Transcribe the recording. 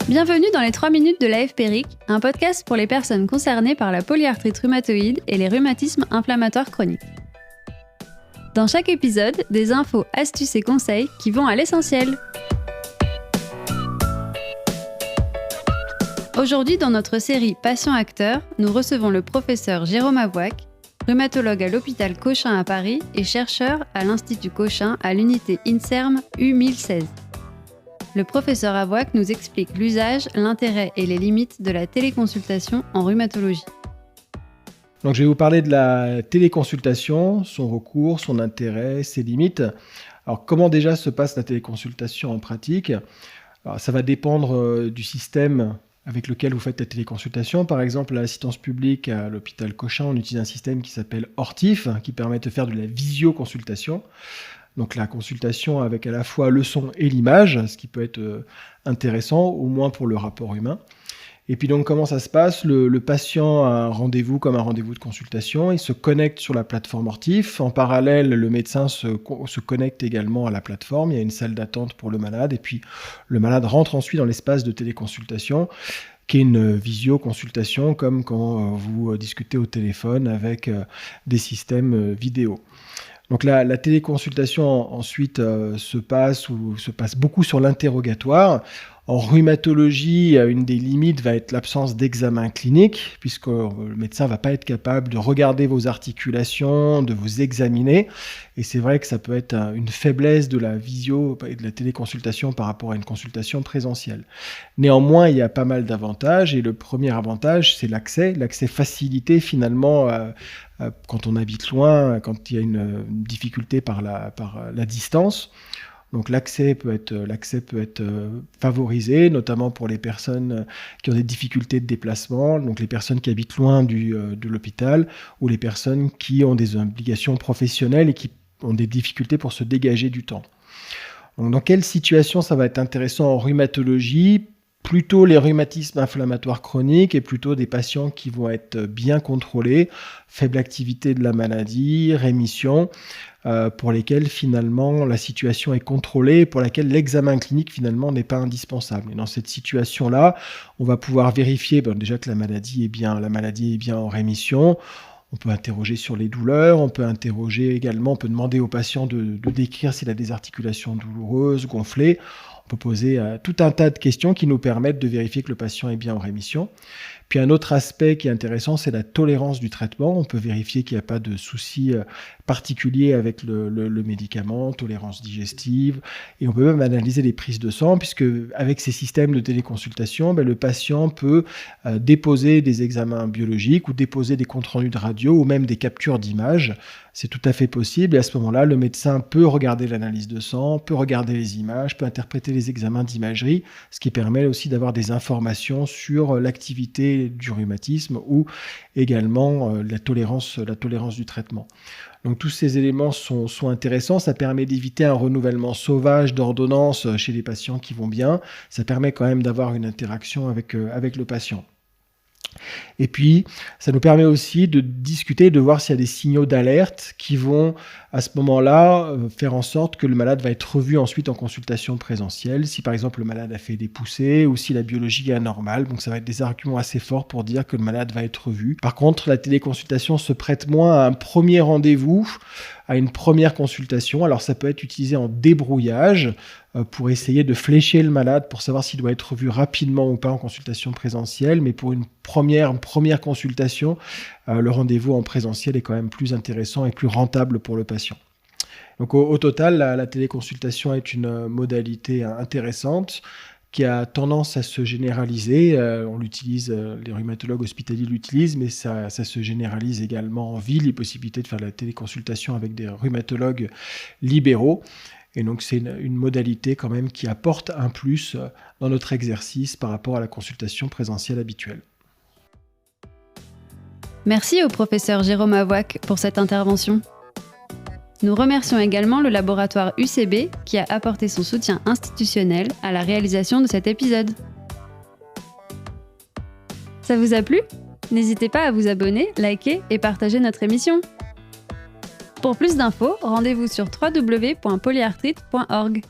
Bienvenue dans les 3 minutes de l'AFPRIC, un podcast pour les personnes concernées par la polyarthrite rhumatoïde et les rhumatismes inflammatoires chroniques. Dans chaque épisode, des infos, astuces et conseils qui vont à l'essentiel. Aujourd'hui, dans notre série Patients-acteurs, nous recevons le professeur Jérôme Avouac, rhumatologue à l'hôpital Cochin à Paris et chercheur à l'Institut Cochin à l'unité INSERM U1016. Le professeur Avouac nous explique l'usage, l'intérêt et les limites de la téléconsultation en rhumatologie. Donc, je vais vous parler de la téléconsultation, son recours, son intérêt, ses limites. Alors, comment déjà se passe la téléconsultation en pratique ? Alors, ça va dépendre du système avec lequel vous faites la téléconsultation. Par exemple, à l'assistance publique à l'hôpital Cochin, on utilise un système qui s'appelle Ortif, qui permet de faire de la visioconsultation. Donc la consultation avec à la fois le son et l'image, ce qui peut être intéressant, au moins pour le rapport humain. Et puis donc comment ça se passe ? Le patient a un rendez-vous comme un rendez-vous de consultation, il se connecte sur la plateforme Ortif. En parallèle, le médecin se connecte également à la plateforme, il y a une salle d'attente pour le malade, et puis le malade rentre ensuite dans l'espace de téléconsultation, qui est une visioconsultation comme quand vous discutez au téléphone avec des systèmes vidéo. Donc la téléconsultation ensuite se passe beaucoup sur l'interrogatoire. En rhumatologie, une des limites va être l'absence d'examen clinique, puisque le médecin ne va pas être capable de regarder vos articulations, de vous examiner. Et c'est vrai que ça peut être une faiblesse de la visio et de la téléconsultation par rapport à une consultation présentielle. Néanmoins, il y a pas mal d'avantages. Et le premier avantage, c'est l'accès facilité finalement quand on habite loin, quand il y a une difficulté par la distance. Donc l'accès peut être favorisé, notamment pour les personnes qui ont des difficultés de déplacement, donc les personnes qui habitent loin de l'hôpital, ou les personnes qui ont des obligations professionnelles et qui ont des difficultés pour se dégager du temps. Donc dans quelle situation ça va être intéressant en rhumatologie ? Plutôt les rhumatismes inflammatoires chroniques et plutôt des patients qui vont être bien contrôlés, faible activité de la maladie, rémission, pour lesquels finalement la situation est contrôlée et pour laquelle l'examen clinique finalement n'est pas indispensable. Et dans cette situation-là, on va pouvoir vérifier déjà que la maladie est bien en rémission. On peut interroger sur les douleurs, on peut demander au patient de décrire s'il a des articulations douloureuses, gonflées. On peut poser tout un tas de questions qui nous permettent de vérifier que le patient est bien en rémission. Puis un autre aspect qui est intéressant, c'est la tolérance du traitement. On peut vérifier qu'il n'y a pas de soucis particuliers avec le médicament, tolérance digestive. Et on peut même analyser les prises de sang, puisque avec ces systèmes de téléconsultation, le patient peut déposer des examens biologiques ou déposer des comptes rendus de radio ou même des captures d'images. C'est tout à fait possible. Et à ce moment-là, le médecin peut regarder l'analyse de sang, peut regarder les images, peut interpréter les examens d'imagerie, ce qui permet aussi d'avoir des informations sur l'activité du rhumatisme ou également la tolérance du traitement. Donc tous ces éléments sont intéressants, ça permet d'éviter un renouvellement sauvage d'ordonnances chez les patients qui vont bien, ça permet quand même d'avoir une interaction avec le patient. Et puis, ça nous permet aussi de discuter, de voir s'il y a des signaux d'alerte qui vont, à ce moment-là, faire en sorte que le malade va être revu ensuite en consultation présentielle. Si par exemple le malade a fait des poussées ou si la biologie est anormale, donc ça va être des arguments assez forts pour dire que le malade va être revu. Par contre, la téléconsultation se prête moins à un premier rendez-vous, à une première consultation. Alors ça peut être utilisé en débrouillage pour essayer de flécher le malade pour savoir s'il doit être revu rapidement ou pas en consultation présentielle, mais pour une première consultation, le rendez-vous en présentiel est quand même plus intéressant et plus rentable pour le patient. Donc au total, la téléconsultation est une modalité intéressante qui a tendance à se généraliser. On l'utilise, les rhumatologues hospitaliers l'utilisent, mais ça se généralise également en ville, les possibilités de faire la téléconsultation avec des rhumatologues libéraux. Et donc c'est une modalité quand même qui apporte un plus dans notre exercice par rapport à la consultation présentielle habituelle. Merci au professeur Jérôme Avouac pour cette intervention. Nous remercions également le laboratoire UCB qui a apporté son soutien institutionnel à la réalisation de cet épisode. Ça vous a plu ? N'hésitez pas à vous abonner, liker et partager notre émission. Pour plus d'infos, rendez-vous sur www.polyarthrite.org.